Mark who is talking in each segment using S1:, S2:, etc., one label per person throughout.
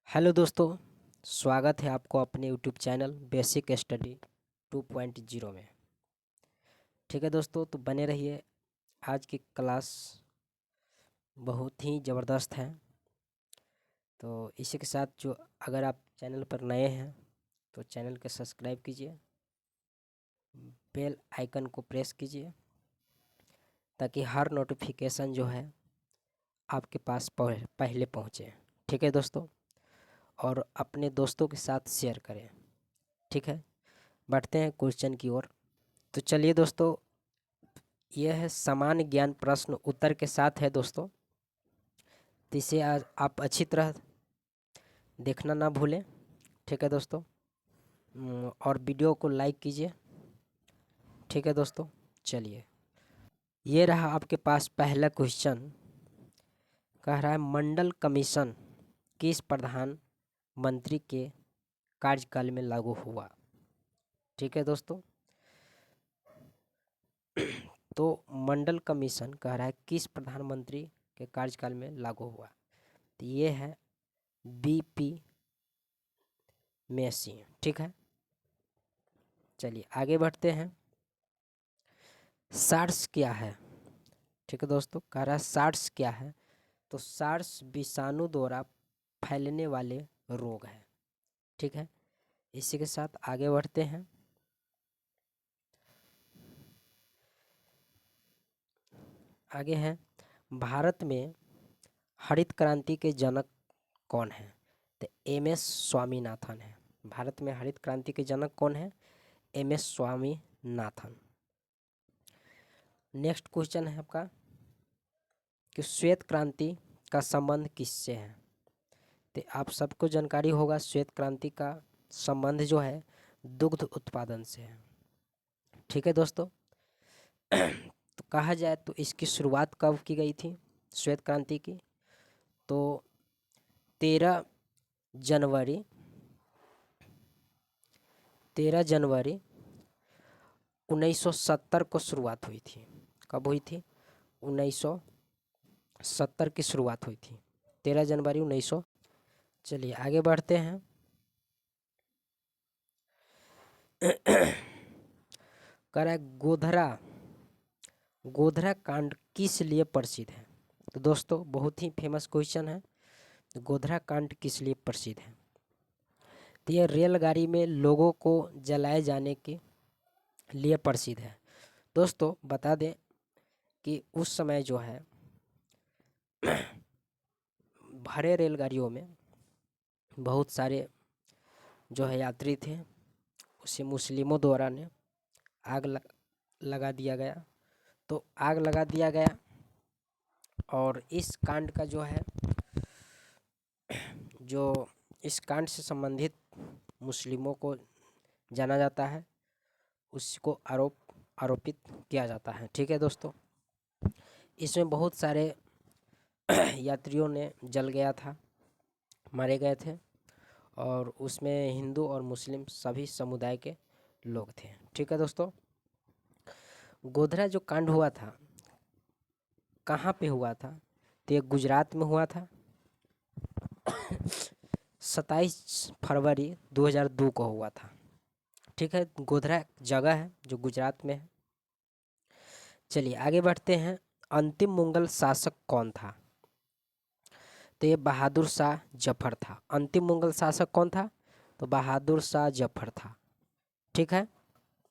S1: Hello दोस्तों, स्वागत है आपको अपने यूट्यूब चैनल बेसिक स्टडी 2.0 में। ठीक है दोस्तों, तो बने रहिए। आज की क्लास बहुत ही ज़बरदस्त है। तो इसी के साथ जो अगर आप चैनल पर नए हैं तो चैनल को सब्सक्राइब कीजिए, बेल आइकन को प्रेस कीजिए ताकि हर नोटिफिकेशन जो है आपके पास पहले पहुँचे। ठीक है दोस्तों, और अपने दोस्तों के साथ शेयर करें। ठीक है, बढ़ते हैं क्वेश्चन की ओर। तो चलिए दोस्तों, यह है सामान्य ज्ञान प्रश्न उत्तर के साथ है दोस्तों। तो इसे आज आप अच्छी तरह देखना ना भूलें। ठीक है दोस्तों, और वीडियो को लाइक कीजिए। ठीक है दोस्तों, चलिए ये रहा आपके पास पहला क्वेश्चन। कह रहा है मंडल कमीशन किस प्रधानमंत्री के कार्यकाल में लागू हुआ। ठीक है दोस्तों, तो मंडल कमीशन कह रहा है किस प्रधानमंत्री के कार्यकाल में लागू हुआ। तो ये है बीपी मेसी। ठीक है, चलिए आगे बढ़ते हैं। सार्स क्या है। ठीक है दोस्तों, कह रहा है सार्स क्या है। तो सार्स विषाणु द्वारा फैलने वाले रोग है। ठीक है, इसी के साथ आगे बढ़ते हैं। आगे हैं, भारत में हरित क्रांति के जनक कौन है। तो एम.एस. स्वामीनाथन है। भारत में हरित क्रांति के जनक कौन है। एम.एस. स्वामीनाथन। नेक्स्ट क्वेश्चन है आपका कि श्वेत क्रांति का संबंध किससे है। तो आप सबको जानकारी होगा, श्वेत क्रांति का संबंध जो है दुग्ध उत्पादन से है। ठीक है दोस्तों, तो कहा जाए तो इसकी शुरुआत कब की गई थी श्वेत क्रांति की। तो 13 जनवरी 1970 को शुरुआत हुई थी। कब हुई थी। 1970 की शुरुआत हुई थी, 13 जनवरी 1900। चलिए आगे बढ़ते हैं। कह रहा है गोधरा कांड किस लिए प्रसिद्ध है। तो दोस्तों बहुत ही फेमस क्वेश्चन है, गोधरा कांड किस लिए प्रसिद्ध है। तो यह रेलगाड़ी में लोगों को जलाए जाने के लिए प्रसिद्ध है। दोस्तों बता दें कि उस समय जो है भरे रेलगाड़ियों में बहुत सारे जो है यात्री थे, उसे मुस्लिमों द्वारा ने आग लगा दिया गया। तो आग लगा दिया गया और इस कांड का जो है जो इस कांड से संबंधित मुस्लिमों को जाना जाता है, उसको आरोपित किया जाता है। ठीक है दोस्तों, इसमें बहुत सारे यात्रियों ने जल गया था, मारे गए थे, और उसमें हिंदू और मुस्लिम सभी समुदाय के लोग थे। ठीक है दोस्तों, गोधरा जो कांड हुआ था कहाँ पे हुआ था। तो ये गुजरात में हुआ था। 27 फरवरी 2002 को हुआ था। ठीक है, गोधरा जगह है जो गुजरात में है। चलिए आगे बढ़ते हैं। अंतिम मुगल शासक कौन था। तो ये बहादुर शाह जफर था। अंतिम मुगल शासक कौन था। तो बहादुर शाह जफर था। ठीक है,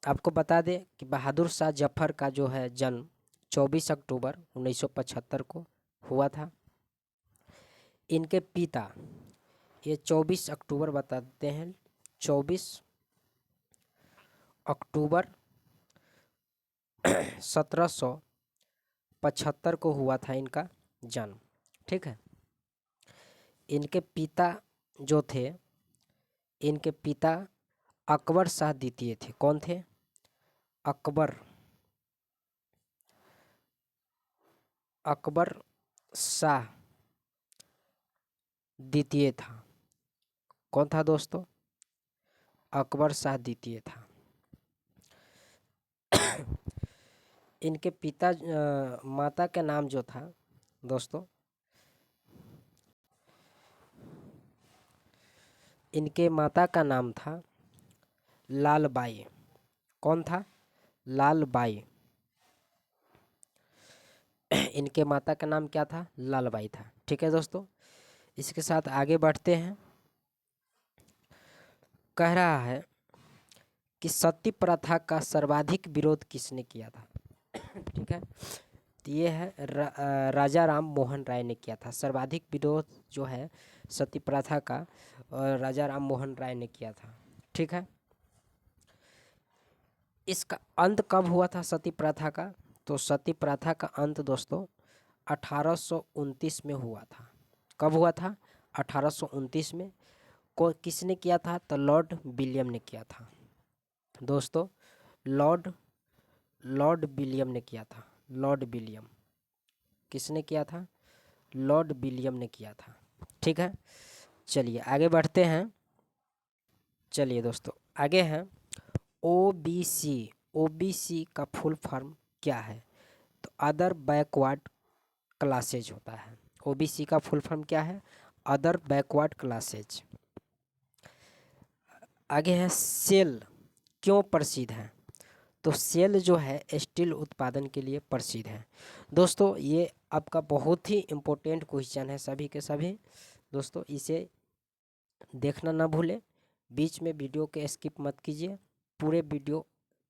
S1: आपको बता दें कि बहादुर शाह जफर का जो है जन्म 24 अक्टूबर 1975 को हुआ था। इनके पिता, ये 24 अक्टूबर बता देते हैं, 24 अक्टूबर 1775 को हुआ था इनका जन्म। ठीक है, इनके पिता जो थे, इनके पिता अकबर शाह द्वितीय थे। कौन थे। अकबर शाह द्वितीय था। कौन था दोस्तों। अकबर शाह द्वितीय था। इनके पिता माता का नाम जो था दोस्तों, इनके माता का नाम था लालबाई। कौन था? लालबाई। इनके माता का नाम क्या था? लालबाई था। ठीक है दोस्तों, इसके साथ आगे बढ़ते हैं। कह रहा है कि सती प्रथा का सर्वाधिक विरोध किसने किया था? ठीक है, तो ये है राजा राम मोहन राय ने किया था। सर्वाधिक विरोध जो है सती प्रथा का राजा राम मोहन राय ने किया था। ठीक है, इसका अंत कब हुआ था सती प्रथा का? तो सती प्रथा का अंत दोस्तों 1829 में हुआ था। कब हुआ था? 1829 में। को किसने किया था? तो लॉर्ड विलियम ने किया था दोस्तों। लॉर्ड लॉर्ड विलियम ने किया था। Lord William. किसने किया था? लॉर्ड विलियम ने किया था। ठीक है, चलिए आगे बढ़ते हैं। चलिए दोस्तों, आगे हैं ओबीसी। ओबीसी का फुल फॉर्म क्या है? तो अदर बैकवर्ड क्लासेज होता है। ओबीसी का फुल फॉर्म क्या है? Other backward classes. आगे है सेल क्यों प्रसिद्ध है? तो सेल जो है स्टील उत्पादन के लिए प्रसिद्ध है। दोस्तों ये आपका बहुत ही इम्पोर्टेंट क्वेश्चन है सभी के सभी दोस्तों, इसे देखना ना भूलें। बीच में वीडियो के स्किप मत कीजिए, पूरे वीडियो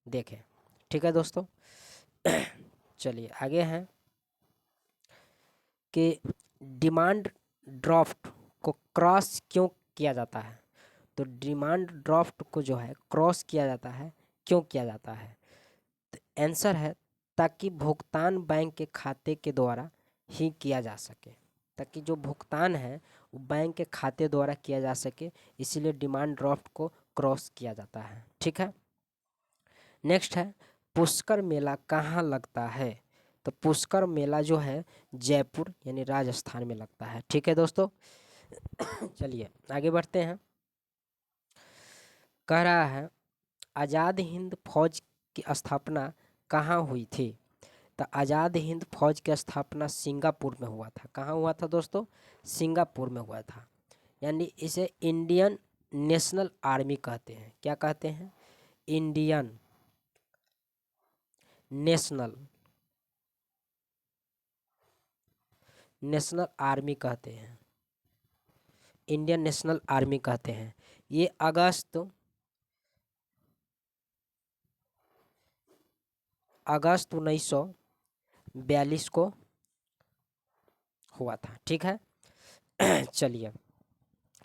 S1: देखें। ठीक है दोस्तों, चलिए आगे हैं कि डिमांड ड्राफ्ट को क्रॉस क्यों किया जाता है? तो डिमांड ड्राफ्ट को जो है क्रॉस किया जाता है, क्यों किया जाता है? तो आंसर है ताकि भुगतान बैंक के खाते के द्वारा ही किया जा सके। ताकि जो भुगतान है वो बैंक के खाते द्वारा किया जा सके, इसीलिए डिमांड ड्राफ्ट को क्रॉस किया जाता है। ठीक है, नेक्स्ट है पुष्कर मेला कहाँ लगता है? तो पुष्कर मेला जो है जयपुर यानी राजस्थान में लगता है। ठीक है दोस्तों, चलिए आगे बढ़ते हैं। कह रहा है आज़ाद हिंद फौज की स्थापना कहाँ हुई थी? तो आज़ाद हिंद फौज की स्थापना सिंगापुर में हुआ था। कहाँ हुआ था दोस्तों? सिंगापुर में हुआ था। यानी इसे इंडियन नेशनल आर्मी कहते हैं। क्या कहते हैं? इंडियन नेशनल नेशनल आर्मी कहते हैं। इंडियन नेशनल आर्मी कहते हैं। ये अगस्त 1942 को हुआ था। ठीक है, चलिए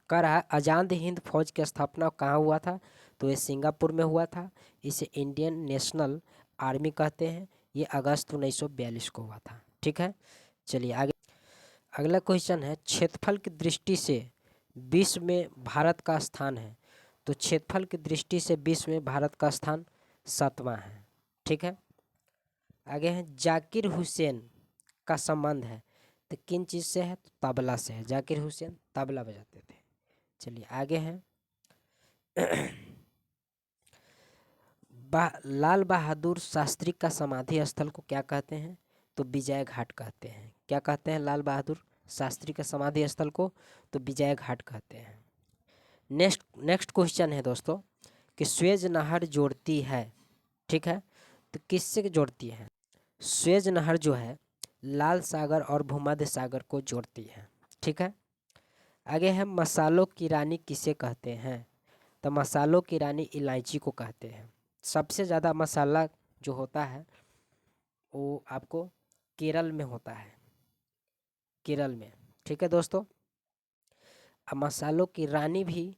S1: कह रहा है आज़ाद हिंद फौज की स्थापना कहाँ हुआ था? तो ये सिंगापुर में हुआ था। इसे इंडियन नेशनल आर्मी कहते हैं। ये अगस्त 1942 को हुआ था। ठीक है, चलिए आगे। अगला क्वेश्चन है क्षेत्रफल की दृष्टि से विश्व में भारत का स्थान है? तो क्षेत्रफल की दृष्टि से विश्व में भारत का स्थान 7वां है। ठीक है, आगे है जाकिर हुसैन का संबंध है तो किन चीज़ से है? तो तबला से है। जाकिर हुसैन तबला बजाते थे। चलिए आगे हैं लाल बहादुर शास्त्री का समाधि स्थल को क्या कहते हैं? तो विजय घाट कहते हैं। क्या कहते हैं? लाल बहादुर शास्त्री का समाधि स्थल को तो विजय घाट कहते हैं। नेक्स्ट क्वेश्चन है दोस्तों कि स्वेज नहर जोड़ती है। ठीक है, तो किससे जोड़ती है? स्वेज नहर जो है लाल सागर और भूमध्य सागर को जोड़ती है। ठीक है, आगे है मसालों की रानी किसे कहते हैं? तो मसालों की रानी इलायची को कहते हैं। सबसे ज़्यादा मसाला जो होता है वो आपको केरल में होता है। केरल में। ठीक है दोस्तों, अब मसालों की रानी भी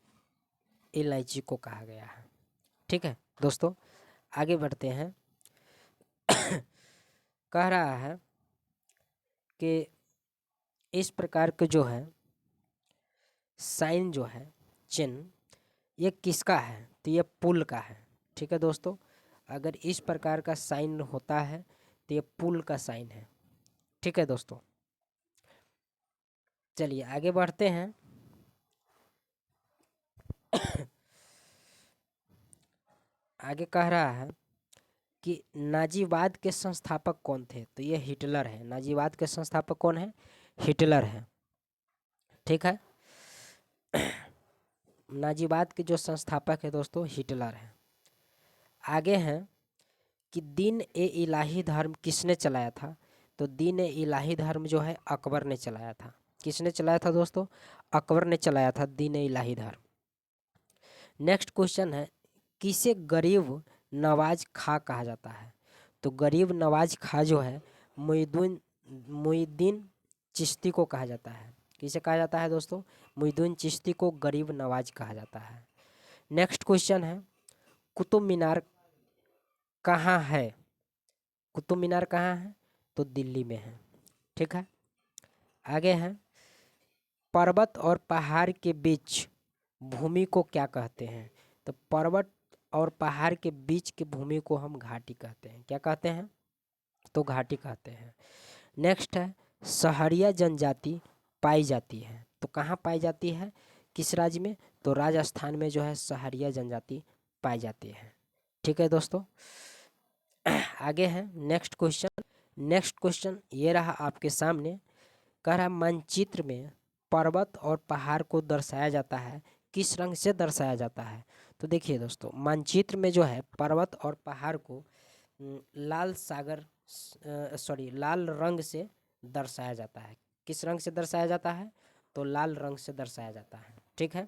S1: इलायची को कहा गया है। ठीक है दोस्तों, आगे बढ़ते हैं। कह रहा है कि इस प्रकार के जो है साइन जो है चिन्ह ये किसका है? तो ये पुल का है। ठीक है दोस्तों, अगर इस प्रकार का साइन होता है तो ये पुल का साइन है। ठीक है दोस्तों, चलिए आगे बढ़ते हैं। आगे कह रहा है कि नाजीवाद के संस्थापक कौन थे? तो ये हिटलर है। नाजीवाद के संस्थापक कौन है? हिटलर है। ठीक है, नाजीवाद के जो संस्थापक है दोस्तों हिटलर है। आगे हैं कि दीन ए इलाही धर्म किसने चलाया था? तो दीन ए इलाही धर्म जो है अकबर ने चलाया था। किसने चलाया था दोस्तों? अकबर ने चलाया था दीन ए इलाही धर्म। नेक्स्ट क्वेश्चन है किसे गरीब नवाज खां कहा जाता है? तो गरीब नवाज खां जो है मुहिद्दीन मुहिद्दीन चिश्ती को कहा जाता है। किसे कहा जाता है दोस्तों? मुहिद्दीन चिश्ती को गरीब नवाज कहा जाता है। नेक्स्ट क्वेश्चन है कुतुब मीनार कहाँ है? कुतुब मीनार कहाँ है? तो दिल्ली में है। ठीक है। आगे है पर्वत और पहाड़ के बीच भूमि को क्या कहते हैं? तो पर्वत और पहाड़ के बीच की भूमि को हम घाटी कहते हैं। क्या कहते हैं? तो घाटी कहते हैं। नेक्स्ट है सहरिया जनजाति पाई जाती है। तो कहाँ पाई जाती है? किस राज्य में? तो राजस्थान में जो है सहरिया जनजाति पाई जाती है। ठीक है दोस्तों। आगे है नेक्स्ट क्वेश्चन। नेक्स्ट क्वेश्चन ये रहा आपके सामने। कह रहा मानचित्र में पर्वत और पहाड़ को दर्शाया जाता है, किस रंग से दर्शाया जाता है? तो देखिए दोस्तों मानचित्र में जो है पर्वत और पहाड़ को लाल रंग से दर्शाया जाता है। किस रंग से दर्शाया जाता है? तो लाल रंग से दर्शाया जाता है। ठीक है।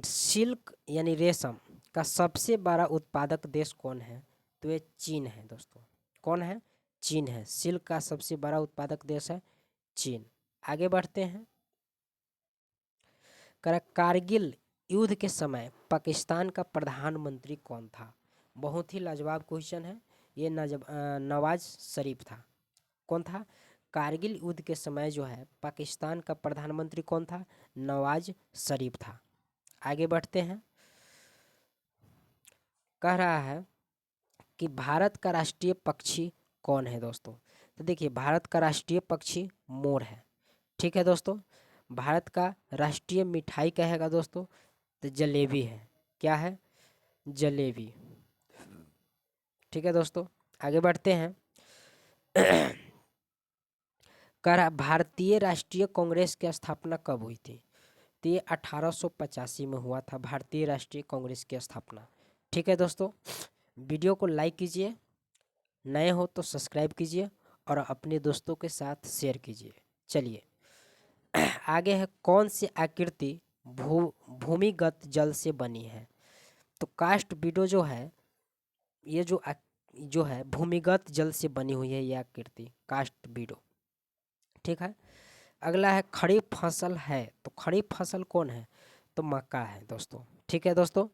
S1: सिल्क यानी रेशम का सबसे बड़ा उत्पादक देश कौन है? तो ये चीन है दोस्तों। कौन है? चीन है। सिल्क का सबसे बड़ा उत्पादक देश है चीन। आगे बढ़ते हैं। कारगिल युद्ध के समय पाकिस्तान का प्रधानमंत्री कौन था? बहुत ही लाजवाब क्वेश्चन है। ये नवाज शरीफ था। कौन था? कारगिल युद्ध के समय जो है पाकिस्तान का प्रधानमंत्री कौन था? नवाज शरीफ था। आगे बढ़ते हैं। कह रहा है कि भारत का राष्ट्रीय पक्षी कौन है दोस्तों? तो देखिए भारत का राष्ट्रीय पक्षी मोर है। ठीक है दोस्तों। भारत का राष्ट्रीय मिठाई क्या है दोस्तों? तो जलेबी है। क्या है? जलेबी। ठीक है दोस्तों। आगे बढ़ते हैं। कह भारतीय राष्ट्रीय कांग्रेस की स्थापना कब हुई थी? तो ये 1885 में हुआ था भारतीय राष्ट्रीय कांग्रेस की स्थापना। ठीक है दोस्तों। वीडियो को लाइक कीजिए, नए हो तो सब्सक्राइब कीजिए और अपने दोस्तों के साथ शेयर कीजिए। चलिए आगे है कौन सी आकृति भूमिगत जल से बनी है? तो कास्ट वीडियो जो है ये जो है भूमिगत जल से बनी हुई है ये आकृति कास्ट वीडियो। ठीक है। अगला है खड़ी फसल है। तो खड़ी फसल कौन है? तो मक्का है दोस्तों। ठीक है दोस्तों।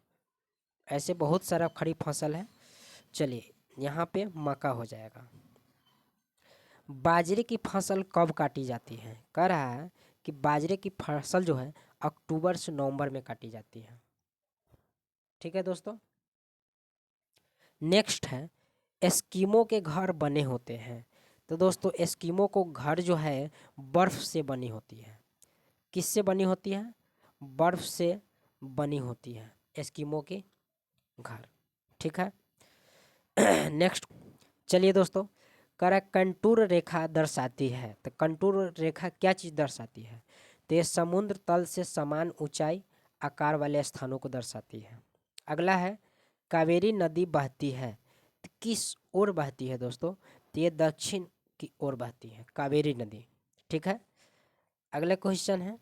S1: ऐसे बहुत सारा खड़ी फसल है। चलिए यहाँ पे मक्का हो जाएगा। बाजरे की फसल कब काटी जाती है? कह रहा है कि बाजरे की फसल जो है अक्टूबर से नवंबर में काटी जाती है। ठीक है दोस्तों। नेक्स्ट है एस्किमो के घर बने होते हैं। तो दोस्तों एस्किमो को घर जो है बर्फ से बनी होती है। किससे बनी होती है? बर्फ से बनी होती है एस्किमो के घर। ठीक है। नेक्स्ट चलिए दोस्तों करा कंटूर रेखा दर्शाती है। तो कंटूर रेखा क्या चीज़ दर्शाती है? तो ये समुद्र तल से समान ऊंचाई आकार वाले स्थानों को दर्शाती है। अगला है कावेरी नदी बहती है तो किस ओर बहती है दोस्तों? तो ये दक्षिण की ओर बहती है कावेरी नदी। ठीक है। अगला क्वेश्चन है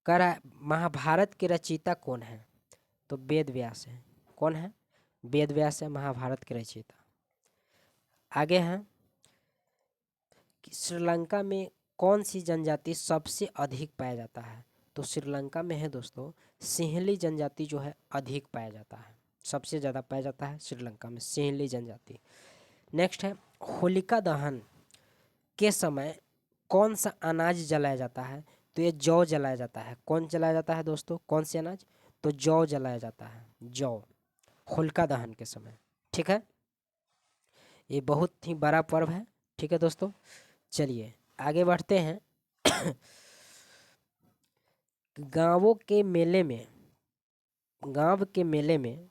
S1: करा महाभारत के रचयिता कौन है? तो वेद व्यास है। कौन है? वेद व्यास है महाभारत के रचयिता। आगे हैं कि श्रीलंका में कौन सी जनजाति सबसे अधिक पाया जाता है? तो श्रीलंका में है दोस्तों सिंहली जनजाति जो है अधिक पाया जाता है। सबसे ज़्यादा पाया जाता है श्रीलंका में सिंहली जनजाति। नेक्स्ट है होलिका दहन के समय कौन सा अनाज जलाया जाता है? तो ये जौ जलाया जाता है। कौन जलाया जाता है दोस्तों? कौन से अनाज? तो जौ जलाया जाता है। जौ होलिका दहन के समय। ठीक है। ये बहुत ही बड़ा पर्व है। ठीक है दोस्तों। चलिए आगे बढ़ते हैं। गांवों के मेले में गांव के मेले में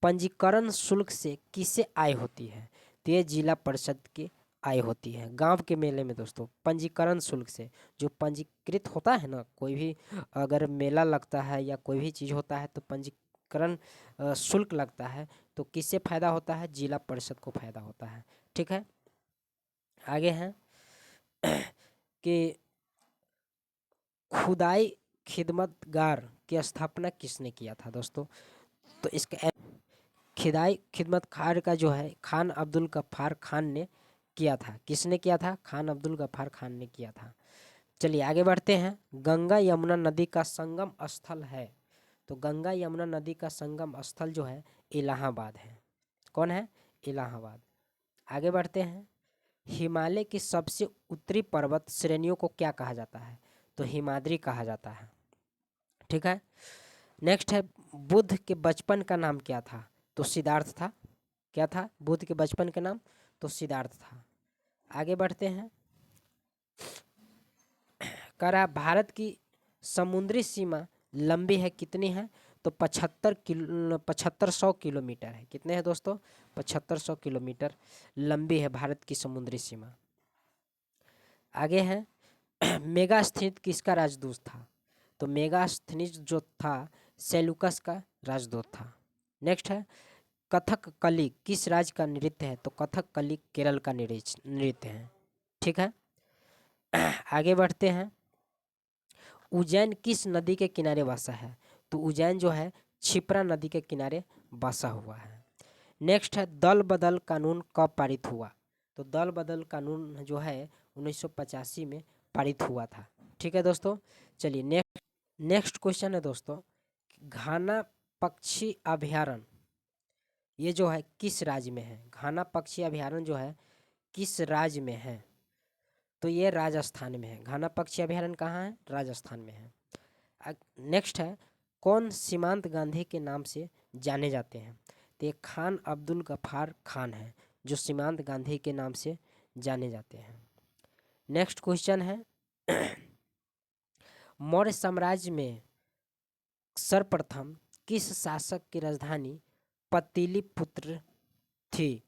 S1: पंजीकरण शुल्क से किसे आय होती है? तो ये जिला परिषद के आय होती है गांव के मेले में दोस्तों पंजीकरण शुल्क से। जो पंजीकृत होता है ना, कोई भी अगर मेला लगता है या कोई भी चीज़ होता है तो पंजीकरण शुल्क लगता है। तो किससे फायदा होता है? जिला परिषद को फायदा होता है। ठीक है, आगे हैं कि खुदाई खिदमतगार की स्थापना किसने किया था दोस्तों? तो इसका खिदाई खिदमतगार का जो है खान अब्दुल गफ्फार खान ने किया था। किसने किया था? खान अब्दुल गफ्फार खान ने किया था। चलिए आगे बढ़ते हैं। गंगा यमुना नदी का संगम स्थल है। तो गंगा यमुना नदी का संगम स्थल जो है इलाहाबाद है। कौन है? इलाहाबाद। आगे बढ़ते हैं। हिमालय की सबसे उत्तरी पर्वत श्रेणियों को क्या कहा जाता है? तो हिमाद्री कहा जाता है। ठीक है, नेक्स्ट है बुद्ध के बचपन का नाम क्या था? तो सिद्धार्थ था। क्या था बुद्ध के बचपन का नाम? तो सिद्धार्थ था। आगे बढ़ते हैं। कह रहा भारत की समुद्री सीमा लंबी है, कितनी है? तो 7500 किलोमीटर है। कितने हैं दोस्तों? 7500 किलोमीटर लंबी है भारत की समुद्री सीमा। आगे है मेगास्थनीज किसका राजदूत था? तो मेगास्थनीज जो था सेलुकस का राजदूत था। नेक्स्ट है कथक कली किस राज्य का नृत्य है? तो कथक कली केरल का नृत्य है। ठीक है, आगे बढ़ते हैं। उज्जैन किस नदी के किनारे बसा है? तो उज्जैन जो है क्षिप्रा नदी के किनारे बसा हुआ है। नेक्स्ट है दल बदल कानून कब पारित हुआ? तो दल बदल कानून जो है 1985 में पारित हुआ था। ठीक है दोस्तों, चलिए नेक्स्ट क्वेश्चन है दोस्तों, घाना पक्षी अभयारण्य ये जो है किस राज्य में है? घाना पक्षी अभयारण्य जो है किस राज्य में है? तो ये राजस्थान में है। घाना पक्षी अभयारण्य कहाँ है? राजस्थान में है। नेक्स्ट है कौन सीमांत गांधी के नाम से जाने जाते हैं? तो ये खान अब्दुल गफ्फार खान है जो सीमांत गांधी के नाम से जाने जाते हैं। नेक्स्ट क्वेश्चन है मौर्य साम्राज्य में सर्वप्रथम किस शासक की राजधानी पाटलिपुत्र थी?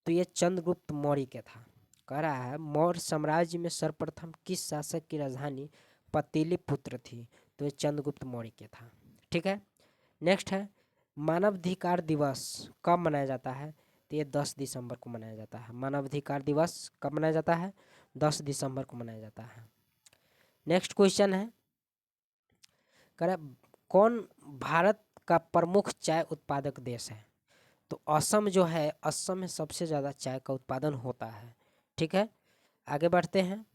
S1: तो ये चंद्रगुप्त मौर्य के था। कह रहा है मौर्य साम्राज्य में सर्वप्रथम किस शासक की राजधानी पाटलिपुत्र थी? तो ये चंद्रगुप्त मौर्य के था। ठीक है, नेक्स्ट है मानवाधिकार दिवस कब मनाया जाता है? तो ये 10 दिसंबर को मनाया जाता है। मानवाधिकार दिवस कब मनाया जाता है? 10 दिसंबर को मनाया जाता है। नेक्स्ट क्वेश्चन है कह रहा कौन भारत का प्रमुख चाय उत्पादक देश है? तो असम जो है, असम में सबसे ज़्यादा चाय का उत्पादन होता है। ठीक है, आगे बढ़ते हैं।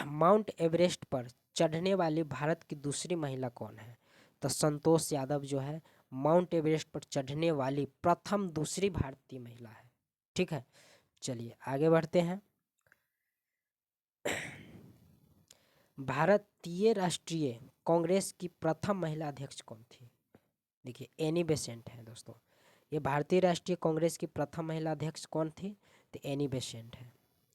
S1: माउंट एवरेस्ट पर चढ़ने वाली भारत की दूसरी महिला कौन है? तो संतोष यादव जो है माउंट एवरेस्ट पर चढ़ने वाली प्रथम दूसरी भारतीय महिला है। ठीक है, चलिए आगे बढ़ते हैं। भारतीय राष्ट्रीय कांग्रेस की प्रथम महिला अध्यक्ष कौन थी? देखिए एनी बेसेंट है दोस्तों। ये भारतीय राष्ट्रीय कांग्रेस की प्रथम महिला अध्यक्ष कौन थी? तो एनी बेसेंट है।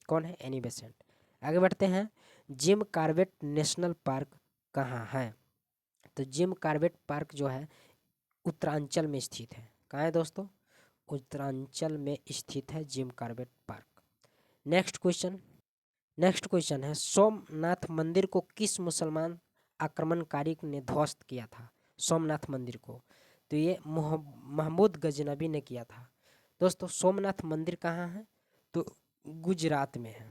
S1: कौन है? Annie Besant. आगे बढ़ते हैं। जिम कॉर्बेट नेशनल पार्क कहाँ है? तो जिम कॉर्बेट पार्क जो है उत्तरांचल में स्थित है। कहाँ है दोस्तों? उत्तरांचल में स्थित है Jim Corbett park. Next question है सोमनाथ मंदिर को किस मुसलमान आक्रमणकारी ने ध्वस्त किया था? सोमनाथ मंदिर को तो ये महमूद गजनबी ने किया था। दोस्तों सोमनाथ मंदिर कहाँ है? तो गुजरात में है।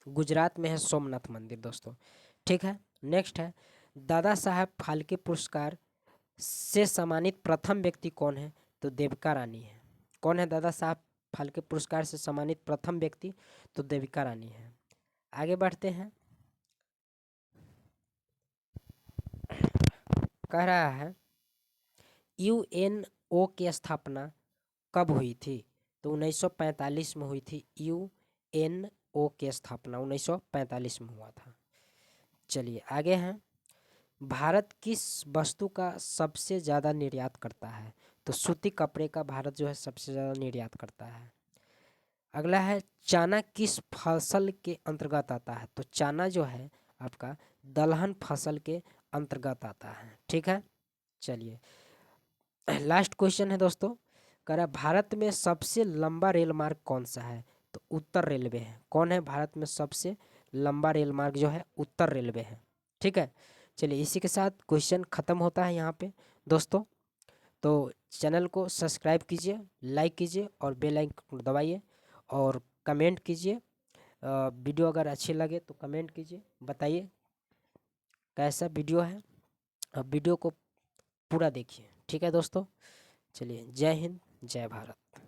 S1: गुजरात में है सोमनाथ मंदिर दोस्तों। ठीक है, नेक्स्ट है दादा साहब फाल्के पुरस्कार से सम्मानित प्रथम व्यक्ति कौन है? तो देविका रानी है। कौन है दादा साहब फाल्के पुरस्कार से सम्मानित प्रथम व्यक्ति? तो देविका रानी है। आगे बढ़ते हैं। कह रहा है यूएनओ की स्थापना कब हुई थी? तो 1945 में हुई थी। यूएनओ की स्थापना 1945 में हुआ था। चलिए आगे हैं। भारत किस वस्तु का सबसे ज़्यादा निर्यात करता है? तो सूती कपड़े का भारत जो है सबसे ज़्यादा निर्यात करता है। अगला है चना किस फसल के अंतर्गत आता है? तो चना जो है आपका दलहन फसल के अंतर्गत आता है। ठीक है, चलिए लास्ट क्वेश्चन है दोस्तों। कह रहा है भारत में सबसे लंबा रेल मार्ग कौन सा है? तो उत्तर रेलवे है। कौन है भारत में सबसे लंबा रेल मार्ग जो है? उत्तर रेलवे है। ठीक है, चलिए इसी के साथ क्वेश्चन ख़त्म होता है यहाँ पे दोस्तों। तो चैनल को सब्सक्राइब कीजिए, लाइक कीजिए और बेल आइकन दबाइए और कमेंट कीजिए। वीडियो अगर अच्छी लगे तो कमेंट कीजिए, बताइए कैसा वीडियो है। अब वीडियो को पूरा देखिए। ठीक है दोस्तों, चलिए जय हिंद, जय भारत।